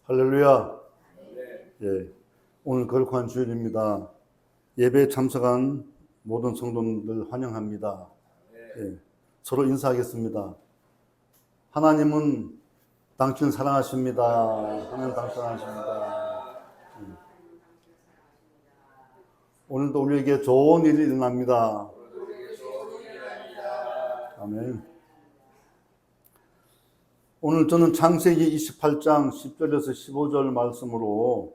할렐루야. 예, 오늘 거룩한 주일입니다. 예배에 참석한 모든 성도님들 환영합니다. 예, 서로 인사하겠습니다. 하나님은 당신 사랑하십니다. 하나님 당신 사랑하십니다. 오늘도 우리에게 좋은 일이 일어납니다. 아멘. 오늘 저는 창세기 28장 10절에서 15절 말씀으로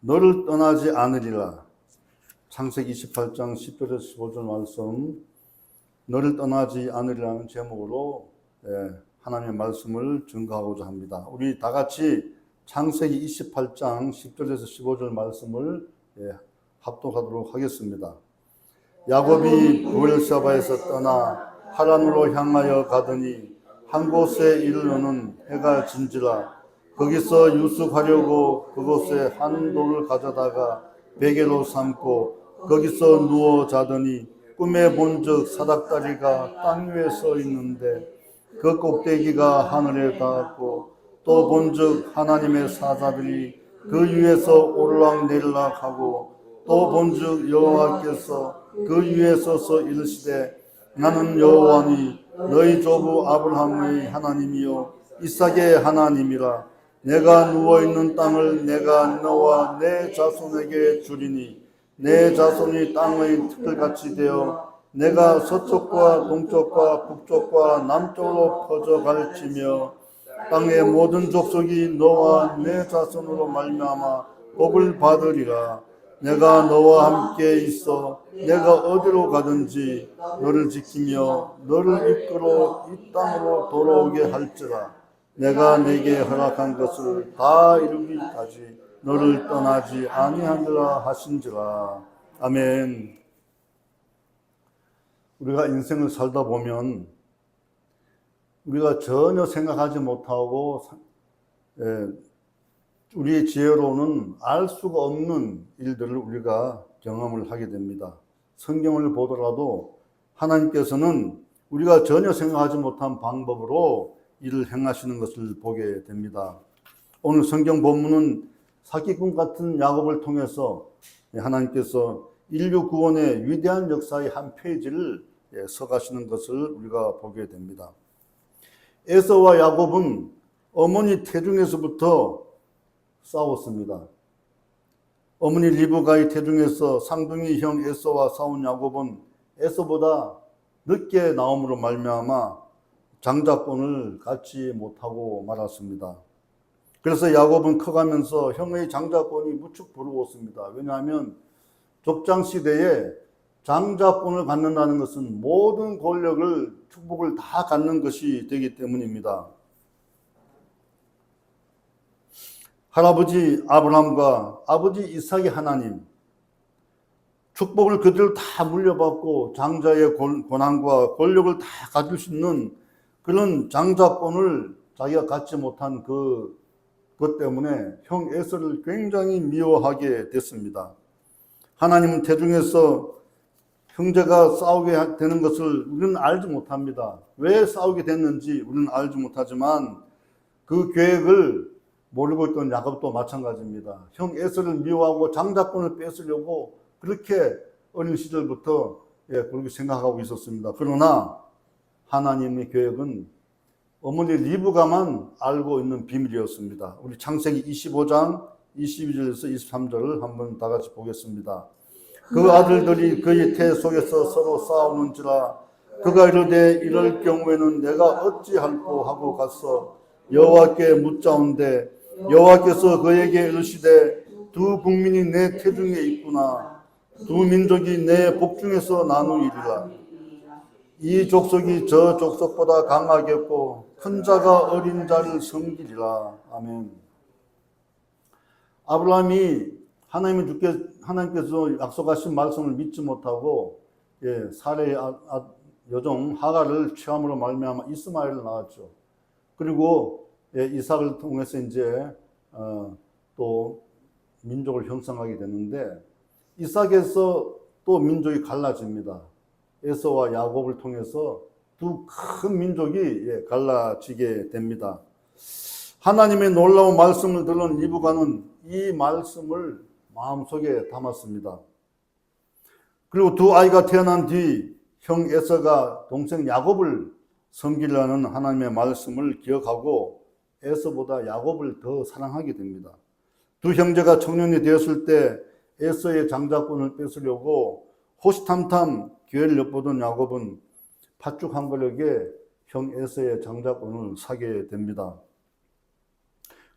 너를 떠나지 않으리라. 창세기 28장 10절에서 15절 말씀, 너를 떠나지 않으리라는 제목으로 하나님의 말씀을 증거하고자 합니다. 우리 다 같이 창세기 28장 10절에서 15절 말씀을 합독하도록 하겠습니다. 야곱이 브엘사바에서 떠나 하란으로 향하여 가더니 한 곳에 이르러는 해가 진지라. 거기서 유숙하려고 그곳에 한 돌을 가져다가 베개로 삼고 거기서 누워 자더니 꿈에 본즉 사닥다리가 땅 위에 서 있는데 그 꼭대기가 하늘에 닿았고 또 본즉 하나님의 사자들이 그 위에서 오르락내리락 하고 또 본즉 여호와께서 그 위에 서서 이르시되 나는 여호와니 너희 조부 아브라함의 하나님이요 이삭의 하나님이라. 내가 누워있는 땅을 내가 너와 내 자손에게 주리니 내 자손이 땅의 틀같이 되어 내가 서쪽과 동쪽과 북쪽과 남쪽으로 퍼져갈지며 땅의 모든 족속이 너와 내 자손으로 말미암아 복을 받으리라. 내가 너와 함께 있어 내가 어디로 가든지 너를 지키며 너를 이끌어 이 땅으로 돌아오게 할지라. 내가 네게 허락한 것을 다 이루기까지 너를 떠나지 아니하리라 하신지라. 아멘. 우리가 인생을 살다 보면 우리가 전혀 생각하지 못하고 우리의 지혜로는 알 수가 없는 일들을 우리가 경험을 하게 됩니다. 성경을 보더라도 하나님께서는 우리가 전혀 생각하지 못한 방법으로 일을 행하시는 것을 보게 됩니다. 오늘 성경 본문은 사기꾼 같은 야곱을 통해서 하나님께서 인류 구원의 위대한 역사의 한 페이지를 서가시는 것을 우리가 보게 됩니다. 에서와 야곱은 어머니 태중에서부터 싸웠습니다. 어머니 리브가의 태중에서 쌍둥이 형 에서와 싸운 야곱은 에서보다 늦게 나옴으로 말미암아 장자권을 갖지 못하고 말았습니다. 그래서 야곱은 커가면서 형의 장자권이 무척 부러웠습니다. 왜냐하면 족장 시대에 장자권을 갖는다는 것은 모든 권력을, 축복을 다 갖는 것이 되기 때문입니다. 할아버지 아브라함과 아버지 이삭의 하나님, 축복을 그들을 다 물려받고 장자의 권한과 권력을 다 가질 수 있는 그런 장자권을 자기가 갖지 못한 그것 때문에 형 에서를 굉장히 미워하게 됐습니다. 하나님은 태중에서 형제가 싸우게 되는 것을 우리는 알지 못합니다. 왜 싸우게 됐는지 우리는 알지 못하지만 그 계획을 모르고 있던 야곱도 마찬가지입니다. 형 에서를 미워하고 장자권을 뺏으려고 그렇게 어린 시절부터 그렇게 생각하고 있었습니다. 그러나 하나님의 계획은 어머니 리브가만 알고 있는 비밀이었습니다. 우리 창세기 25장 22절에서 23절을 한번 다 같이 보겠습니다. 그 아들들이 그의 태 속에서 서로 싸우는지라. 그가 이르되 이럴 경우에는 내가 어찌할꼬 하고 가서 여호와께 묻자온대 여호와께서 그에게 이르시되 두 국민이 내 태중에 있구나. 두 민족이 내 복중에서 나누이리라. 이 족속이 저 족속보다 강하겠고 큰 자가 어린 자를 섬기리라. 아멘. 아브라함이 하나님께서 약속하신 말씀을 믿지 못하고 사레의 여종 하갈을 취함으로 말미암아 이스마엘을 낳았죠. 그리고 이삭을 통해서 이제 또 민족을 형성하게 되는데 이삭에서 또 민족이 갈라집니다. 에서와 야곱을 통해서 두 큰 민족이 갈라지게 됩니다. 하나님의 놀라운 말씀을 들은 리브가는 이 말씀을 마음속에 담았습니다. 그리고 두 아이가 태어난 뒤 형 에서가 동생 야곱을 섬기려는 하나님의 말씀을 기억하고 에서보다 야곱을 더 사랑하게 됩니다. 두 형제가 청년이 되었을 때 에서의 장자권을 뺏으려고 호시탐탐 기회를 엿보던 야곱은 팥죽 한 그릇에 형 에서의 장자권을 사게 됩니다.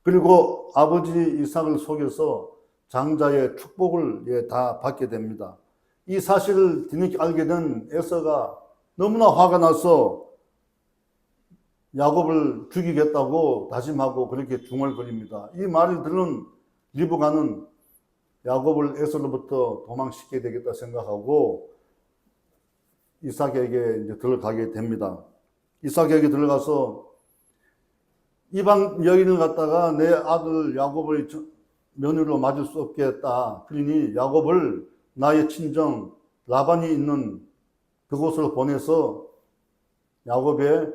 그리고 아버지 이삭을 속여서 장자의 축복을 다 받게 됩니다. 이 사실을 뒤늦게 알게 된 에서가 너무나 화가 나서 야곱을 죽이겠다고 다짐하고 그렇게 중얼거립니다. 이 말을 들은 리브가는 야곱을 에서로부터 도망시켜야 되겠다 생각하고 이삭에게 이제 들어가게 됩니다. 이삭에게 들어가서 이방 여인을 갖다가 내 아들 야곱을 며느리로 맞을 수 없겠다. 그러니 야곱을 나의 친정 라반이 있는 그곳으로 보내서 야곱의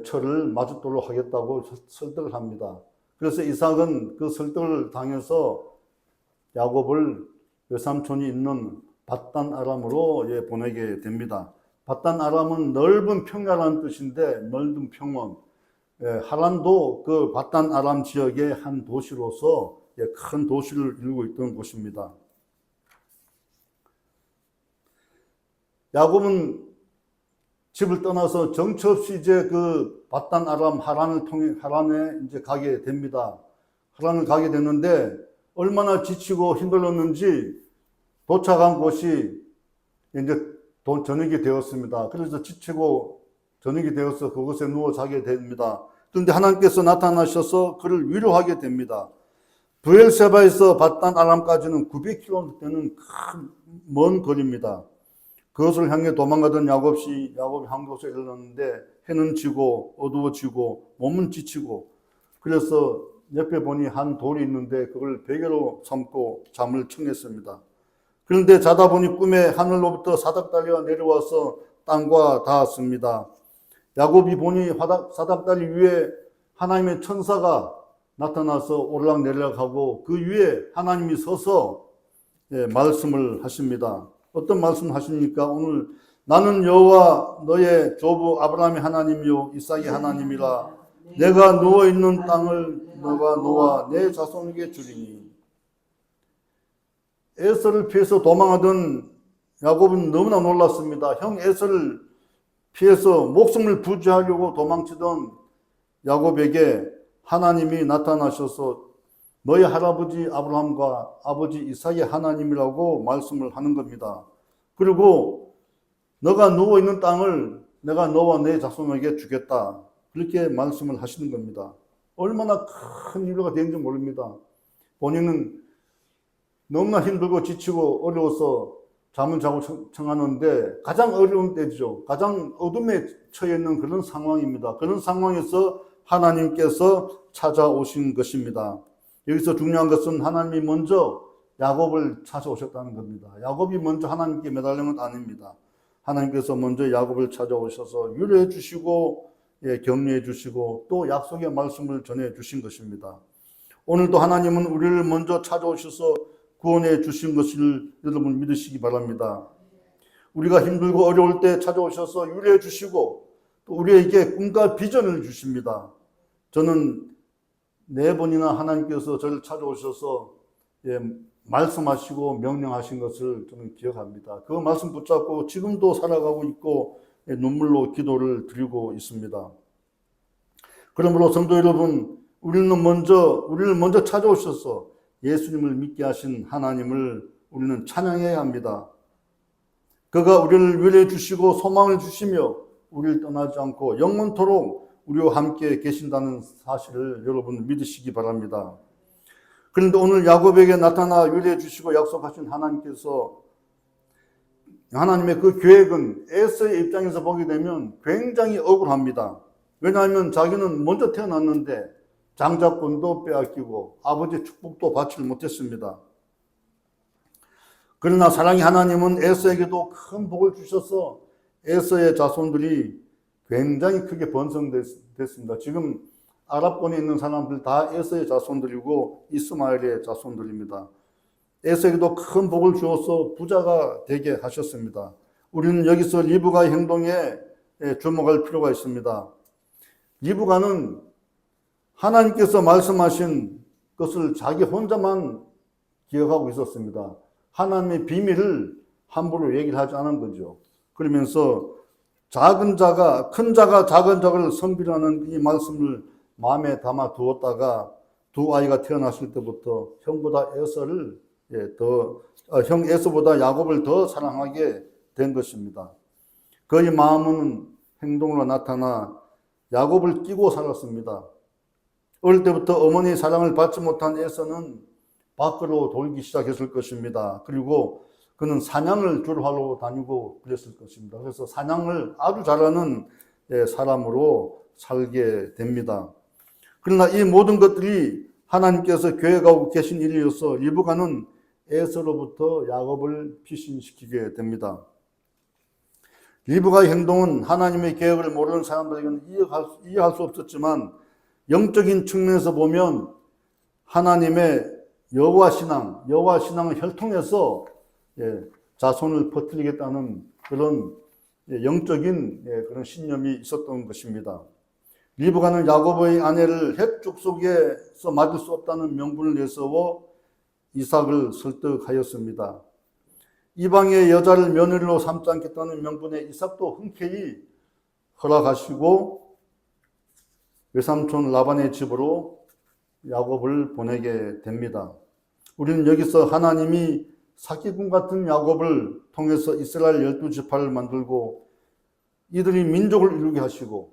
처를 맞도록 하겠다고 설득을 합니다. 그래서 이삭은 그 설득을 당해서 야곱을 외삼촌이 있는 밧단 아람으로 보내게 됩니다. 밧단 아람은 넓은 평야라는 뜻인데 넓은 평원. 하란도 그 밧단 아람 지역의 한 도시로서 큰 도시를 이루고 있던 곳입니다. 야곱은 집을 떠나서 정처 없이 이제 그 밧단 아람 하란을 통해 하란에 이제 가게 됩니다. 하란을 가게 됐는데 얼마나 지치고 힘들었는지 도착한 곳이 이제 저녁이 되었습니다. 그래서 지치고 저녁이 되어서 그곳에 누워 자게 됩니다. 그런데 하나님께서 나타나셔서 그를 위로하게 됩니다. 브엘세바에서 밧단 아람까지는 900km 되는 큰 먼 거리입니다. 그것을 향해 도망가던 야곱이 한 곳에 이르렀는데 해는 지고 어두워지고 몸은 지치고 그래서 옆에 보니 한 돌이 있는데 그걸 베개로 삼고 잠을 청했습니다. 그런데 자다 보니 꿈에 하늘로부터 사닥다리가 내려와서 땅과 닿았습니다. 야곱이 보니 사닥다리 위에 하나님의 천사가 나타나서 오르락내리락하고 그 위에 하나님이 서서 말씀을 하십니다. 어떤 말씀을 하십니까? 오늘 나는 여호와 너의 조부 아브라함의 하나님이요 이삭의 하나님이라. 내가 누워있는 땅을 너가 놓아 내 자손에게 주리니. 에서를 피해서 도망하던 야곱은 너무나 놀랐습니다. 형 에서를 피해서 목숨을 부지하려고 도망치던 야곱에게 하나님이 나타나셔서 너희 할아버지 아브라함과 아버지 이삭의 하나님이라고 말씀을 하는 겁니다. 그리고 너가 누워있는 땅을 내가 너와 내 자손에게 주겠다. 그렇게 말씀을 하시는 겁니다. 얼마나 큰 위로가 되는지 모릅니다. 본인은 너무나 힘들고 지치고 어려워서 잠을 자고 청하는데 가장 어려운 때죠. 가장 어둠에 처해 있는 그런 상황입니다. 그런 상황에서 하나님께서 찾아오신 것입니다. 여기서 중요한 것은 하나님이 먼저 야곱을 찾아오셨다는 겁니다. 야곱이 먼저 하나님께 매달린 건 아닙니다. 하나님께서 먼저 야곱을 찾아오셔서 위로해 주시고 격려해 주시고 또 약속의 말씀을 전해 주신 것입니다. 오늘도 하나님은 우리를 먼저 찾아오셔서 구원해 주신 것을 여러분 믿으시기 바랍니다. 우리가 힘들고 어려울 때 찾아오셔서 위로해 주시고 또 우리에게 꿈과 비전을 주십니다. 저는 4번이나 하나님께서 저를 찾아오셔서 말씀하시고 명령하신 것을 저는 기억합니다. 그 말씀 붙잡고 지금도 살아가고 있고 눈물로 기도를 드리고 있습니다. 그러므로 성도 여러분, 우리를 먼저 찾아오셔서 예수님을 믿게 하신 하나님을 우리는 찬양해야 합니다. 그가 우리를 위로해 주시고 소망을 주시며 우리를 떠나지 않고 영원토록 우리와 함께 계신다는 사실을 여러분 믿으시기 바랍니다. 그런데 오늘 야곱에게 나타나 위로해 주시고 약속하신 하나님께서 하나님의 그 계획은 에서의 입장에서 보게 되면 굉장히 억울합니다. 왜냐하면 자기는 먼저 태어났는데 장자권도 빼앗기고 아버지의 축복도 받지 못했습니다. 그러나 사랑의 하나님은 에서에게도 큰 복을 주셔서 에서의 자손들이 굉장히 크게 번성됐습니다. 지금 아랍권에 있는 사람들 다 에서의 자손들이고 이스마엘의 자손들입니다. 에서에게도 큰 복을 주어서 부자가 되게 하셨습니다. 우리는 여기서 리브가의 행동에 주목할 필요가 있습니다. 리브가는 하나님께서 말씀하신 것을 자기 혼자만 기억하고 있었습니다. 하나님의 비밀을 함부로 얘기를 하지 않은 거죠. 그러면서 작은 자가 큰 자가 작은 자를 섬기라는 이 말씀을 마음에 담아 두었다가 두 아이가 태어났을 때부터 형보다 에서를 형 에서보다 야곱을 더 사랑하게 된 것입니다. 그의 마음은 행동으로 나타나 야곱을 끼고 살았습니다. 어릴 때부터 어머니의 사랑을 받지 못한 에서는 밖으로 돌기 시작했을 것입니다. 그리고 그는 사냥을 주로 하러 다니고 그랬을 것입니다. 그래서 사냥을 아주 잘하는 사람으로 살게 됩니다. 그러나 이 모든 것들이 하나님께서 계획하고 계신 일이어서 리브가는 에서로부터 야곱을 피신시키게 됩니다. 리브가의 행동은 하나님의 계획을 모르는 사람들에게는 이해할 수 없었지만 영적인 측면에서 보면 하나님의 여호와 신앙을 혈통해서 자손을 퍼뜨리겠다는 그런 영적인 그런 신념이 있었던 것입니다. 리브가는 야곱의 아내를 헷 족속에서 맞을 수 없다는 명분을 내세워 이삭을 설득하였습니다. 이방의 여자를 며느리로 삼지 않겠다는 명분에 이삭도 흔쾌히 허락하시고 외삼촌 라반의 집으로 야곱을 보내게 됩니다. 우리는 여기서 하나님이 사기꾼 같은 야곱을 통해서 이스라엘 12지파를 만들고 이들이 민족을 이루게 하시고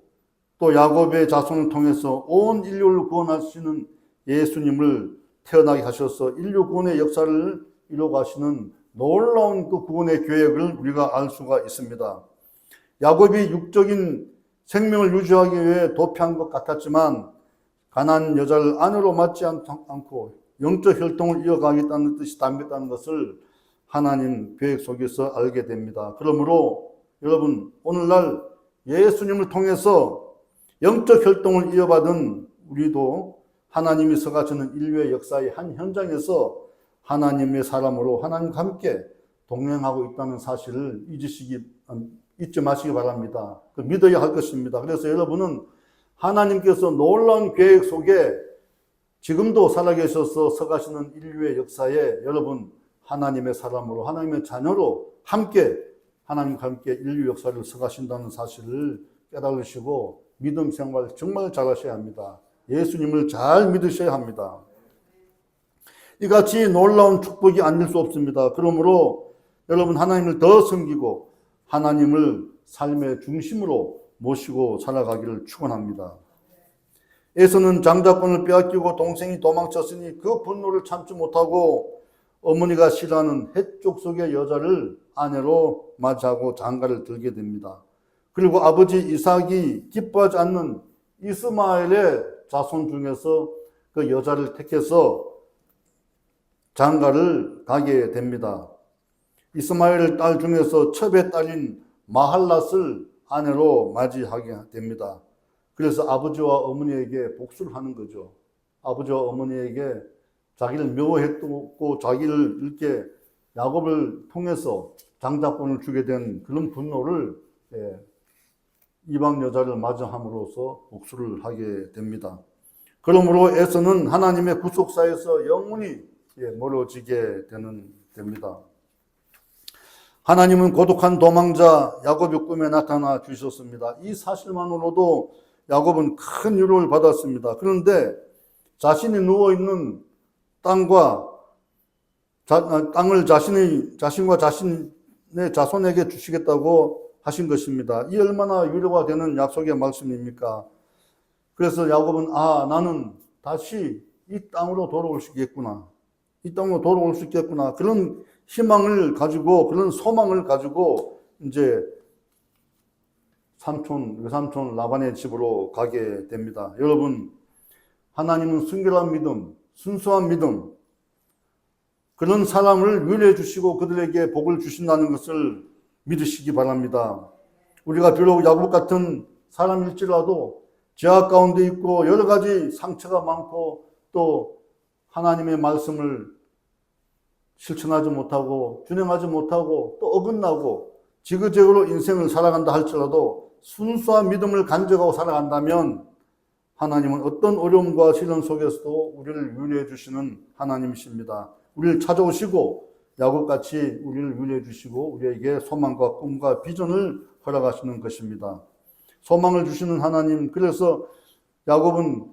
또 야곱의 자손을 통해서 온 인류를 구원하시는 예수님을 태어나게 하셔서 인류 구원의 역사를 이루어가시는 놀라운 그 구원의 계획을 우리가 알 수가 있습니다. 야곱이 육적인 생명을 유지하기 위해 도피한 것 같았지만 가나안 여자를 아내로 맞지 않고 영적 혈통을 이어가겠다는 뜻이 담겼다는 것을 하나님 계획 속에서 알게 됩니다. 그러므로 여러분 오늘날 예수님을 통해서 영적 혈통을 이어받은 우리도 하나님이 서가시는 인류의 역사의 한 현장에서 하나님의 사람으로 하나님과 함께 동행하고 있다는 사실을 잊지 마시기 바랍니다. 믿어야 할 것입니다. 그래서 여러분은 하나님께서 놀라운 계획 속에 지금도 살아계셔서 서가시는 인류의 역사에 여러분 하나님의 사람으로 하나님의 자녀로 하나님과 함께 인류 역사를 서가신다는 사실을 깨달으시고 믿음 생활 정말 잘하셔야 합니다. 예수님을 잘 믿으셔야 합니다. 이같이 놀라운 축복이 아닐 수 없습니다. 그러므로 여러분 하나님을 더 섬기고 하나님을 삶의 중심으로 모시고 살아가기를 축원합니다. 에서는 장자권을 빼앗기고 동생이 도망쳤으니 그 분노를 참지 못하고 어머니가 싫어하는 헷족 속의 여자를 아내로 맞이하고 장가를 들게 됩니다. 그리고 아버지 이삭이 기뻐하지 않는 이스마엘의 자손 중에서 그 여자를 택해서 장가를 가게 됩니다. 이스마엘의 딸 중에서 첩의 딸인 마할랏을 아내로 맞이하게 됩니다. 그래서 아버지와 어머니에게 복수를 하는 거죠. 아버지와 어머니에게 자기를 미워했고 자기를 이렇게 야곱을 통해서 장자권을 주게 된 그런 분노를 이방 여자를 맞이함으로써 복수를 하게 됩니다. 그러므로 에서는 하나님의 구속사에서 영원히 멀어지게 됩니다. 하나님은 고독한 도망자 야곱의 꿈에 나타나 주셨습니다. 이 사실만으로도 야곱은 큰 위로를 받았습니다. 그런데 자신이 누워있는 땅을 자신과 자신의 자손에게 주시겠다고 하신 것입니다. 이 얼마나 위로가 되는 약속의 말씀입니까? 그래서 야곱은 나는 다시 이 땅으로 돌아올 수 있겠구나. 이 땅으로 돌아올 수 있겠구나. 그런 희망을 가지고 그런 소망을 가지고 이제 외삼촌 라반의 집으로 가게 됩니다. 여러분 하나님은 순결한 믿음, 순수한 믿음 그런 사람을 위로해 주시고 그들에게 복을 주신다는 것을 믿으시기 바랍니다. 우리가 비록 야곱 같은 사람일지라도 죄악 가운데 있고 여러 가지 상처가 많고 또 하나님의 말씀을 실천하지 못하고 준행하지 못하고 또 어긋나고 지그재그로 인생을 살아간다 할지라도 순수한 믿음을 간직하고 살아간다면 하나님은 어떤 어려움과 시련 속에서도 우리를 위로해 주시는 하나님이십니다. 우리를 찾아오시고 야곱같이 우리를 위로해 주시고 우리에게 소망과 꿈과 비전을 허락하시는 것입니다. 소망을 주시는 하나님, 그래서 야곱은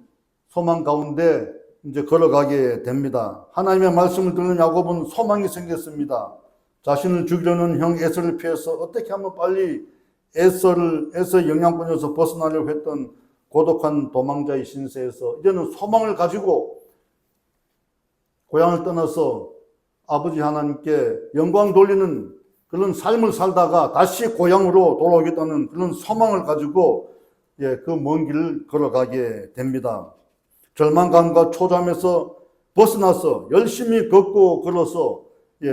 소망 가운데 이제 걸어가게 됩니다. 하나님의 말씀을 듣는 야곱은 소망이 생겼습니다. 자신을 죽이려는 형 에서를 피해서 어떻게 하면 빨리 에서의 영향권에서 벗어나려고 했던 고독한 도망자의 신세에서 이제는 소망을 가지고 고향을 떠나서 아버지 하나님께 영광 돌리는 그런 삶을 살다가 다시 고향으로 돌아오겠다는 그런 소망을 가지고 그 먼 길을 걸어가게 됩니다. 절망감과 초조함에서 벗어나서 열심히 걷고 걸어서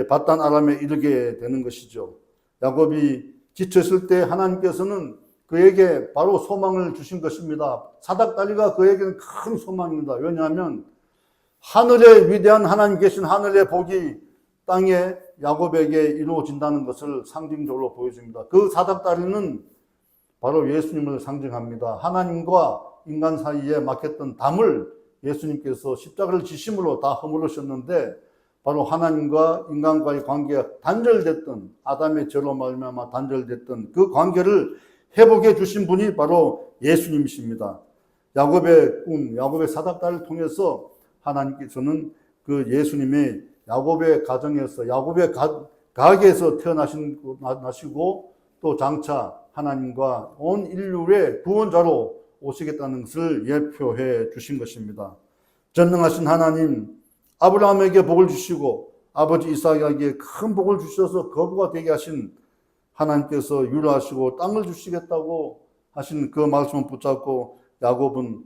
바단 아람에 이르게 되는 것이죠. 야곱이 지쳤을 때 하나님께서는 그에게 바로 소망을 주신 것입니다. 사닥다리가 그에게는 큰 소망입니다. 왜냐하면 하늘에 위대한 하나님 계신 하늘의 복이 땅에 야곱에게 이루어진다는 것을 상징적으로 보여줍니다. 그 사닥다리는 바로 예수님을 상징합니다. 하나님과 인간 사이에 막혔던 담을 예수님께서 십자가를 지심으로 다 허물으셨는데 바로 하나님과 인간과의 관계가 단절됐던 아담의 죄로 말미암아 단절됐던 그 관계를 회복해 주신 분이 바로 예수님이십니다. 야곱의 꿈, 야곱의 사닥다리를 통해서 하나님께서는 그 예수님의 야곱의 가정에서 야곱의 가게에서 태어나시고 또 장차 하나님과 온 인류의 구원자로 오시겠다는 것을 예표해 주신 것입니다. 전능하신 하나님, 아브라함에게 복을 주시고 아버지 이삭에게 큰 복을 주셔서 거부가 되게 하신 하나님께서 유로하시고 땅을 주시겠다고 하신 그 말씀을 붙잡고 야곱은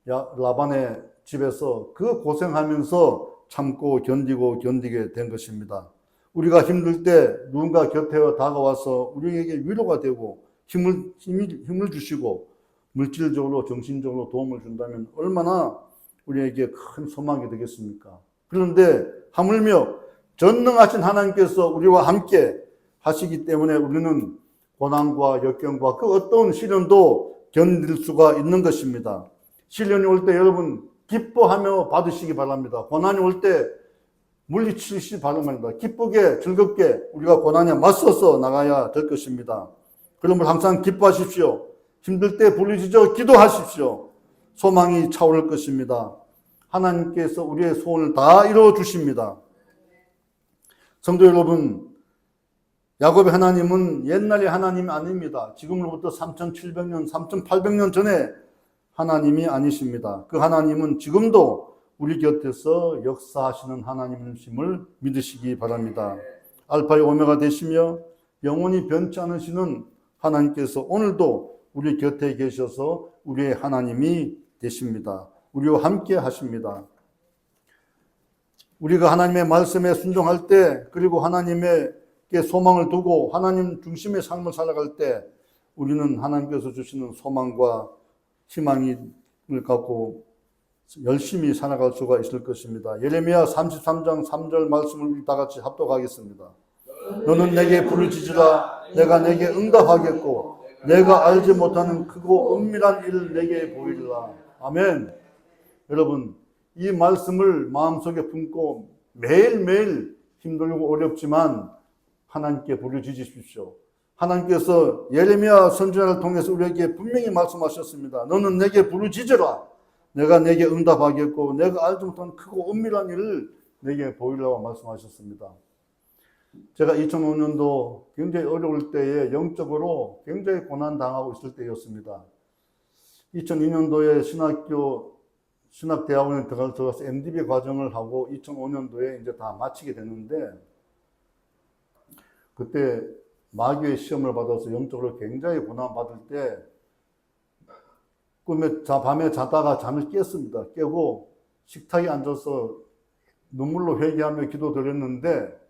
라반의 집에서 그 고생하면서 참고 견디게 된 것입니다. 우리가 힘들 때 누군가 곁에 다가와서 우리에게 위로가 되고 힘을 주시고 물질적으로 정신적으로 도움을 준다면 얼마나 우리에게 큰 소망이 되겠습니까? 그런데 하물며 전능하신 하나님께서 우리와 함께 하시기 때문에 우리는 고난과 역경과 그 어떤 시련도 견딜 수가 있는 것입니다. 시련이 올 때 여러분 기뻐하며 받으시기 바랍니다. 고난이 올 때 물리치시기 바랍니다. 기쁘게 즐겁게 우리가 고난에 맞서서 나가야 될 것입니다. 그러므로 항상 기뻐하십시오. 힘들 때 부르짖어 기도하십시오. 소망이 차오를 것입니다. 하나님께서 우리의 소원을 다 이루어 주십니다. 성도 여러분, 야곱의 하나님은 옛날의 하나님이 아닙니다. 지금으로부터 3,700년, 3,800년 전에 하나님이 아니십니다. 그 하나님은 지금도 우리 곁에서 역사하시는 하나님이심을 믿으시기 바랍니다. 알파의 오메가 되시며 영원히 변치 않으시는 하나님께서 오늘도 우리 곁에 계셔서 우리의 하나님이 되십니다. 우리와 함께 하십니다. 우리가 하나님의 말씀에 순종할 때 그리고 하나님께 소망을 두고 하나님 중심의 삶을 살아갈 때 우리는 하나님께서 주시는 소망과 희망을 갖고 열심히 살아갈 수가 있을 것입니다. 예레미야 33장 3절 말씀을 다 같이 합독하겠습니다. 너는 내게 부르짖으라 내가 내게 응답하겠고 내가 알지 못하는 크고 은밀한 일을 내게 보이리라. 아멘. 여러분, 이 말씀을 마음속에 품고 매일매일 힘들고 어렵지만 하나님께 부르짖으십시오. 하나님께서 예레미야 선지자를 통해서 우리에게 분명히 말씀하셨습니다. 너는 내게 부르짖으라. 내가 내게 응답하겠고 내가 알지 못한 크고 은밀한 일을 내게 보이라고 말씀하셨습니다. 제가 2005년도 굉장히 어려울 때에 영적으로 굉장히 고난당하고 있을 때였습니다. 2002년도에 신학대학원에 들어가서 MDB 과정을 하고 2005년도에 이제 다 마치게 되는데 그때 마귀의 시험을 받아서 영적으로 굉장히 고난받을 때 밤에 자다가 잠을 깼습니다. 깨고 식탁에 앉아서 눈물로 회개하며 기도드렸는데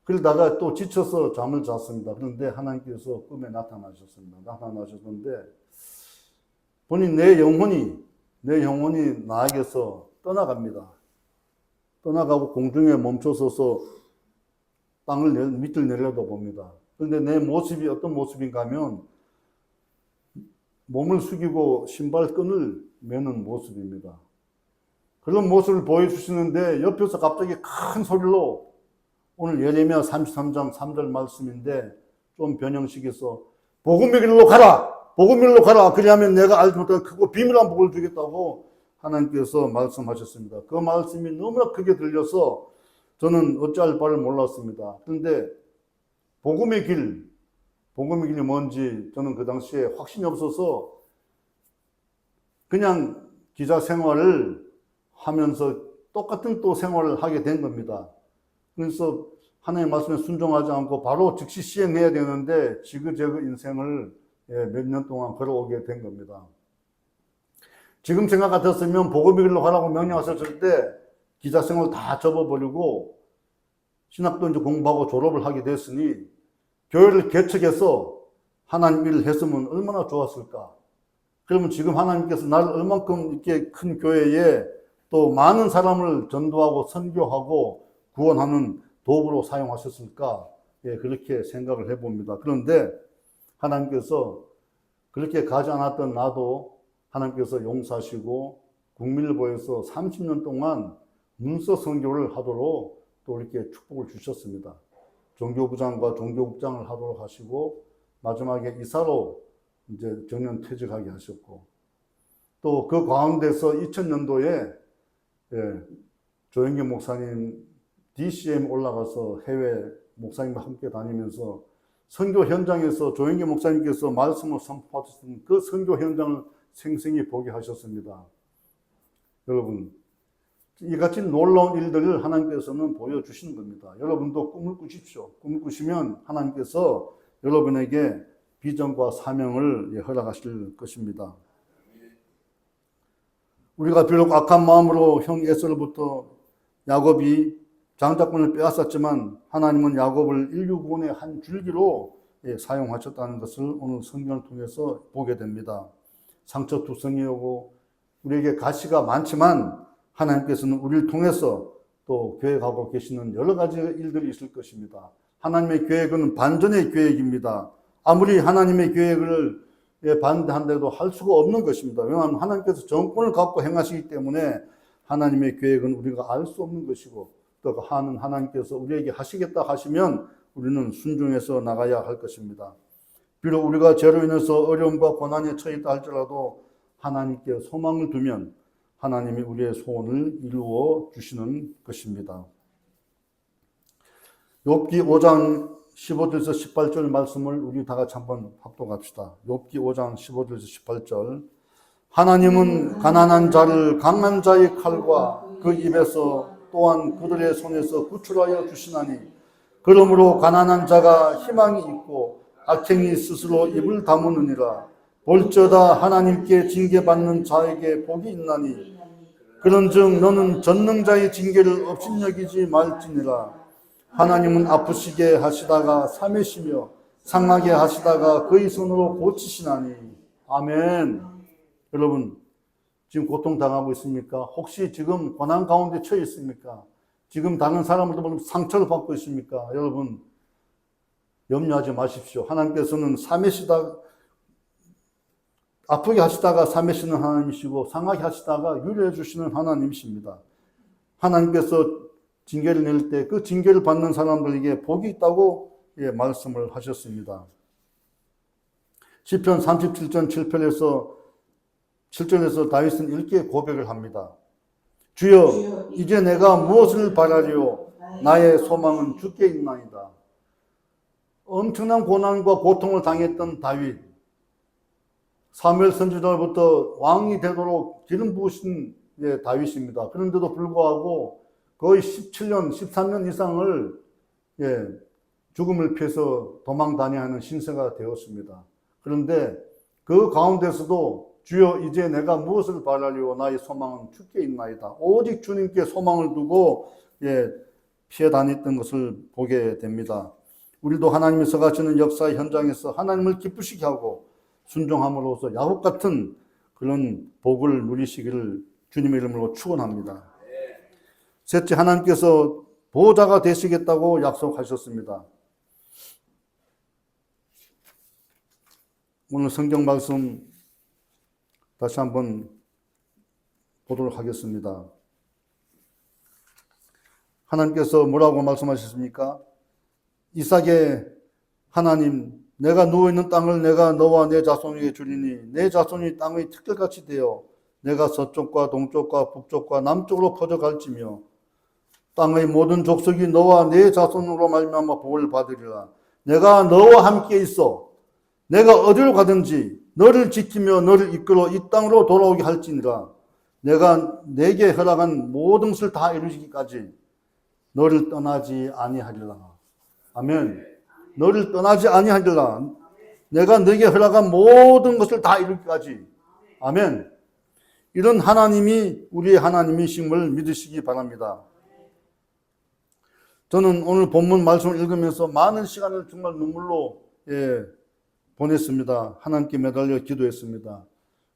그러다가 또 지쳐서 잠을 잤습니다. 그런데 하나님께서 꿈에 나타나셨습니다. 나타나셨는데 보니 내 영혼이 나에게서 떠나갑니다. 떠나가고 공중에 멈춰서서 밑을 내려다봅니다. 그런데 내 모습이 어떤 모습인가 하면 몸을 숙이고 신발끈을 매는 모습입니다. 그런 모습을 보여주시는데 옆에서 갑자기 큰 소리로 오늘 예레미야 33장 3절 말씀인데 좀 변형식해서 복음의 길로 가라! 복음의 길로 가라! 그리하면 내가 알지 못한 크고 비밀한 복을 주겠다고 하나님께서 말씀하셨습니다. 그 말씀이 너무나 크게 들려서 저는 어찌할 바를 몰랐습니다. 그런데 복음의 길이 뭔지 저는 그 당시에 확신이 없어서 그냥 기자 생활을 하면서 똑같은 또 생활을 하게 된 겁니다. 그래서 하나님의 말씀에 순종하지 않고 바로 즉시 시행해야 되는데 지그재그 인생을 몇 년 동안 걸어오게 된 겁니다. 지금 생각 같았으면 복음의 길로 가라고 명령하셨을 때 기자 생활 다 접어버리고 신학도 이제 공부하고 졸업을 하게 됐으니 교회를 개척해서 하나님 일을 했으면 얼마나 좋았을까. 그러면 지금 하나님께서 나를 얼만큼 이렇게 큰 교회에 또 많은 사람을 전도하고 선교하고 구원하는 도구로 사용하셨을까. 그렇게 생각을 해봅니다. 그런데 하나님께서 그렇게 가지 않았던 나도 하나님께서 용서하시고 국민일보에서 30년 동안 문서 선교를 하도록 또 이렇게 축복을 주셨습니다. 종교부장과 종교국장을 하도록 하시고 마지막에 이사로 이제 정년 퇴직하게 하셨고 또 그 가운데서 2000년도에 조영기 목사님 DCM 올라가서 해외 목사님과 함께 다니면서 선교 현장에서 조영기 목사님께서 말씀을 선포하셨던 그 선교 현장을 생생히 보게 하셨습니다. 여러분, 이같이 놀라운 일들을 하나님께서는 보여주시는 겁니다. 여러분도 꿈을 꾸십시오. 꿈을 꾸시면 하나님께서 여러분에게 비전과 사명을 허락하실 것입니다. 우리가 비록 악한 마음으로 형 에서로부터 야곱이 장자권을 빼앗았지만 하나님은 야곱을 인류 구원의 한 줄기로 사용하셨다는 것을 오늘 성경을 통해서 보게 됩니다. 상처투성이 오고 우리에게 가시가 많지만 하나님께서는 우리를 통해서 또 계획하고 계시는 여러 가지 일들이 있을 것입니다. 하나님의 계획은 반전의 계획입니다. 아무리 하나님의 계획을 반대한데도 할 수가 없는 것입니다. 왜냐하면 하나님께서 정권을 갖고 행하시기 때문에 하나님의 계획은 우리가 알 수 없는 것이고 또 하는 하나님께서 우리에게 하시겠다 하시면 우리는 순종해서 나가야 할 것입니다. 비록 우리가 죄로 인해서 어려움과 고난에 처했다 할지라도 하나님께 소망을 두면 하나님이 우리의 소원을 이루어 주시는 것입니다. 욥기 5장 15절에서 18절 말씀을 우리 다 같이 한번 합독합시다. 욥기 5장 15절에서 18절. 하나님은 가난한 자를 강한 자의 칼과 그 입에서 또한 그들의 손에서 구출하여 주시나니 그러므로 가난한 자가 희망이 있고 악행이 스스로 입을 다무느니라. 볼지어다 하나님께 징계받는 자에게 복이 있나니 그런즉 너는 전능자의 징계를 업신여기지 말지니라. 하나님은 아프시게 하시다가 삼으시며 상하게 하시다가 그의 손으로 고치시나니. 아멘. 여러분 지금 고통당하고 있습니까? 혹시 지금 고난 가운데 처해 있습니까? 지금 다른 사람들도 보면 상처를 받고 있습니까? 여러분 염려하지 마십시오. 하나님께서는 아프게 하시다가 삼으시는 하나님이시고 상하게 하시다가 유래해 주시는 하나님이십니다. 하나님께서 징계를 낼 때 그 징계를 받는 사람들에게 복이 있다고 말씀을 하셨습니다. 시편 37편 7절에서 다윗은 이렇게 고백을 합니다. 주여 이제 내가 무엇을 바라리요 나의 소망은 주께 있나이다. 엄청난 고난과 고통을 당했던 다윗, 사무엘 선지자로부터 왕이 되도록 기름 부으신 다윗입니다. 그런데도 불구하고 거의 17년, 13년 이상을 죽음을 피해서 도망 다니는 신세가 되었습니다. 그런데 그 가운데서도 주여 이제 내가 무엇을 바라리오 나의 소망은 주께 있나이다. 오직 주님께 소망을 두고 피해 다녔던 것을 보게 됩니다. 우리도 하나님이 서가시는 역사의 현장에서 하나님을 기쁘시게 하고 순종함으로써 야곱 같은 그런 복을 누리시기를 주님의 이름으로 축원합니다. 셋째, 하나님께서 보호자가 되시겠다고 약속하셨습니다. 오늘 성경 말씀 다시 한번 보도록 하겠습니다. 하나님께서 뭐라고 말씀하셨습니까? 이삭의 하나님, 내가 누워있는 땅을 내가 너와 내 자손에게 주리니 내 자손이 땅의 특별같이 되어 내가 서쪽과 동쪽과 북쪽과 남쪽으로 퍼져갈지며 땅의 모든 족속이 너와 내 자손으로 말미암아 복을 받으리라. 내가 너와 함께 있어 내가 어디로 가든지 너를 지키며 너를 이끌어 이 땅으로 돌아오게 할지니라. 내가 내게 허락한 모든 것을 다 이루시기까지 너를 떠나지 아니하리라. 아멘. 너를 떠나지 아니하리라. 내가 너에게 허락한 모든 것을 다 이루기까지. 아멘. 이런 하나님이 우리의 하나님이심을 믿으시기 바랍니다. 저는 오늘 본문 말씀을 읽으면서 많은 시간을 정말 눈물로 보냈습니다. 하나님께 매달려 기도했습니다.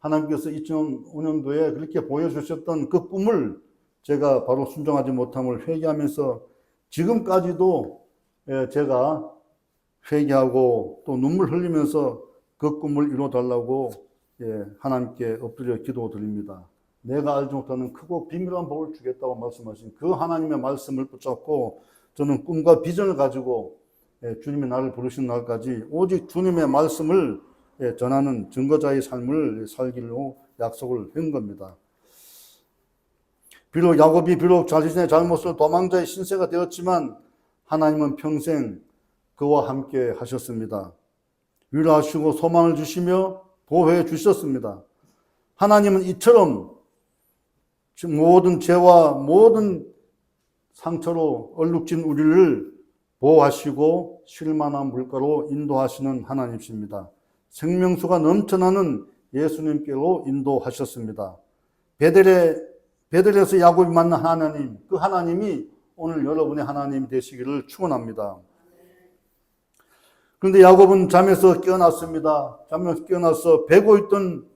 하나님께서 2005년도에 그렇게 보여주셨던 그 꿈을 제가 바로 순종하지 못함을 회개하면서 지금까지도 제가 회개하고 또 눈물 흘리면서 그 꿈을 이루어달라고 하나님께 엎드려 기도드립니다. 내가 알지 못하는 크고 비밀한 복을 주겠다고 말씀하신 그 하나님의 말씀을 붙잡고 저는 꿈과 비전을 가지고 주님이 나를 부르신 날까지 오직 주님의 말씀을 전하는 증거자의 삶을 살기로 약속을 한 겁니다. 비록 야곱이 자신의 잘못을 도망자의 신세가 되었지만 하나님은 평생 그와 함께 하셨습니다. 위로하시고 소망을 주시며 보호해 주셨습니다. 하나님은 이처럼 모든 죄와 모든 상처로 얼룩진 우리를 보호하시고 쉴만한 물가로 인도하시는 하나님이십니다. 생명수가 넘쳐나는 예수님께로 인도하셨습니다. 베델에서 야곱이 만난 하나님, 그 하나님이 오늘 여러분의 하나님 되시기를 축원합니다. 그런데 야곱은 잠에서 깨어났습니다. 잠에서 깨어나서 베고 있던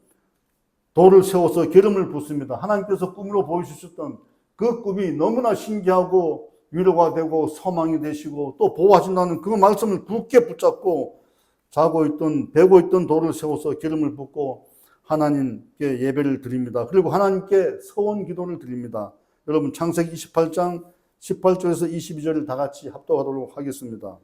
돌을 세워서 기름을 붓습니다. 하나님께서 꿈으로 보여주셨던 그 꿈이 너무나 신기하고 위로가 되고 소망이 되시고 또 보호하신다는 그 말씀을 굳게 붙잡고 베고 있던 돌을 세워서 기름을 붓고 하나님께 예배를 드립니다. 그리고 하나님께 서원 기도를 드립니다. 여러분 창세기 28장 18절에서 22절을 다 같이 합독하도록 하겠습니다.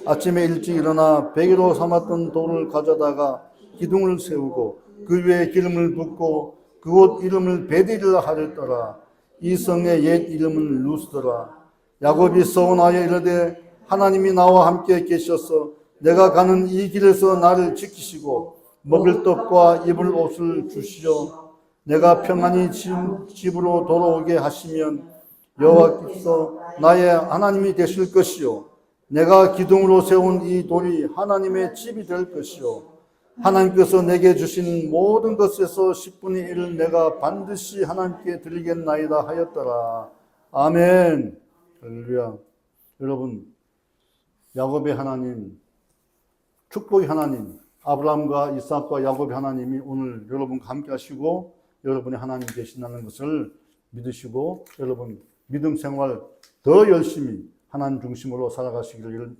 아침에 일찍 일어나 베개로 삼았던 돌을 가져다가 기둥을 세우고 그 위에 기름을 붓고 그곳 이름을 베델이라 하였더라. 이 성의 옛 이름은 루스더라. 야곱이 서원하여 이르되 하나님이 나와 함께 계셔서 내가 가는 이 길에서 나를 지키시고 먹을 떡과 입을 옷을 주시어 내가 평안히 집으로 돌아오게 하시면 여호와께서 나의 하나님이 되실 것이요 내가 기둥으로 세운 이 돌이 하나님의 집이 될 것이요 하나님께서 내게 주신 모든 것에서 10분의 1을 내가 반드시 하나님께 드리겠나이다 하였더라. 아멘. 할렐루야. 여러분, 야곱의 하나님, 축복의 하나님, 아브라함과 이삭과 야곱의 하나님이 오늘 여러분과 함께 하시고 여러분의 하나님 되신다는 것을 믿으시고 여러분 믿음 생활 더 열심히 하나님 중심으로 살아가시기를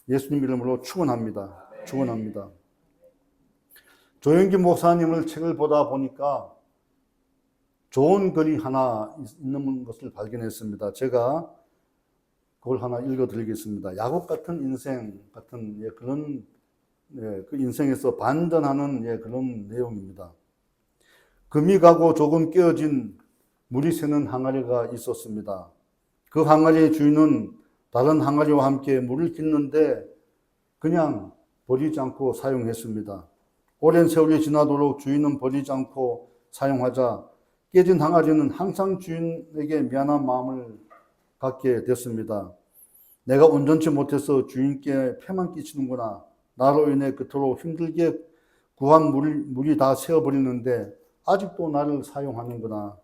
예수님 이름으로 축원합니다. 축원합니다. 조영기 목사님을 책을 보다 보니까 좋은 글이 하나 있는 것을 발견했습니다. 제가 그걸 하나 읽어드리겠습니다. 야곱 같은 인생 같은 그런 그 인생에서 반전하는 그런 내용입니다. 금이 가고 조금 깨어진 물이 새는 항아리가 있었습니다. 그 항아리의 주인은 다른 항아리와 함께 물을 깃는데 그냥 버리지 않고 사용했습니다. 오랜 세월이 지나도록 주인은 버리지 않고 사용하자 깨진 항아리는 항상 주인에게 미안한 마음을 갖게 됐습니다. 내가 온전치 못해서 주인께 폐만 끼치는구나. 나로 인해 그토록 힘들게 구한 물이 다 새어버리는데 아직도 나를 사용하는구나.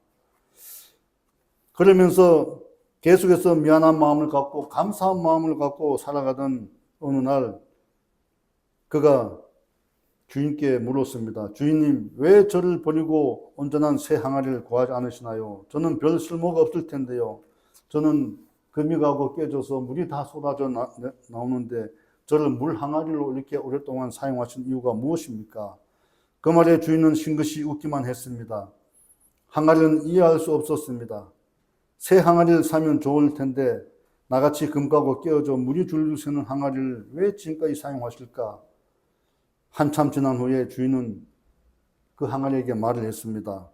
그러면서 계속해서 미안한 마음을 갖고 감사한 마음을 갖고 살아가던 어느 날 그가 주인께 물었습니다. 주인님, 왜 저를 버리고 온전한 새 항아리를 구하지 않으시나요? 저는 별 쓸모가 없을 텐데요. 저는 금이 가고 깨져서 물이 다 쏟아져 나오는데 저를 물 항아리로 이렇게 오랫동안 사용하신 이유가 무엇입니까? 그 말에 주인은 싱긋이 웃기만 했습니다. 항아리는 이해할 수 없었습니다. 새 항아리를 사면 좋을 텐데 나같이 금 가고 깨어져 물이 줄줄 새는 항아리를 왜 지금까지 사용하실까? 한참 지난 후에 주인은 그 항아리에게 말을 했습니다.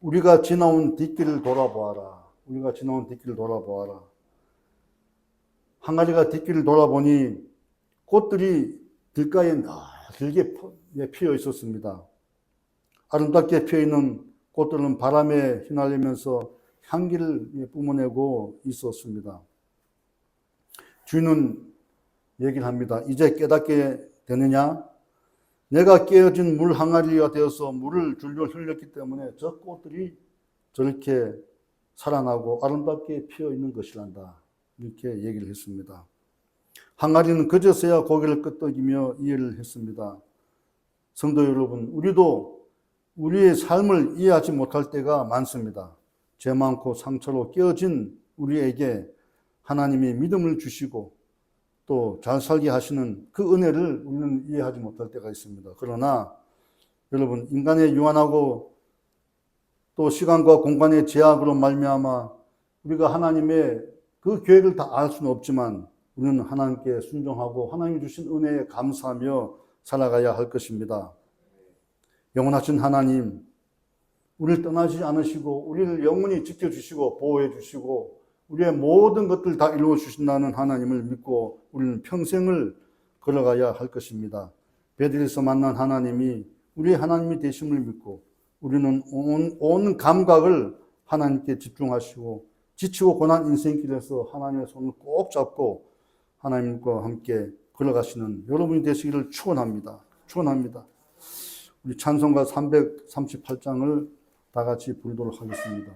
우리가 지나온 뒷길을 돌아보아라. 우리가 지나온 뒷길을 돌아보아라. 항아리가 뒷길을 돌아보니 꽃들이 길가에 길게 피어 있었습니다. 아름답게 피어 있는 꽃들은 바람에 휘날리면서 향기를 뿜어내고 있었습니다. 주인은 얘기를 합니다. 이제 깨닫게 되느냐? 내가 깨어진 물 항아리가 되어서 물을 줄줄 흘렸기 때문에 저 꽃들이 저렇게 살아나고 아름답게 피어 있는 것이란다. 이렇게 얘기를 했습니다. 항아리는 그제서야 고개를 끄덕이며 이해를 했습니다. 성도 여러분, 우리도 우리의 삶을 이해하지 못할 때가 많습니다. 죄 많고 상처로 깨어진 우리에게 하나님이 믿음을 주시고 또 잘 살게 하시는 그 은혜를 우리는 이해하지 못할 때가 있습니다. 그러나 여러분, 인간의 유한하고 또 시간과 공간의 제약으로 말미암아 우리가 하나님의 그 계획을 다 알 수는 없지만 우리는 하나님께 순종하고 하나님이 주신 은혜에 감사하며 살아가야 할 것입니다. 영원하신 하나님, 우리를 떠나지 않으시고 우리를 영원히 지켜주시고 보호해 주시고 우리의 모든 것들 다 이루어 주신다는 하나님을 믿고 우리는 평생을 걸어가야 할 것입니다. 베들에서 만난 하나님이 우리의 하나님이 되심을 믿고 우리는 온 감각을 하나님께 집중하시고 지치고 고난 인생길에서 하나님의 손을 꼭 잡고 하나님과 함께 걸어가시는 여러분이 되시기를 축원합니다. 축원합니다. 우리 찬송가 338장을 다 같이 부르도록 하겠습니다.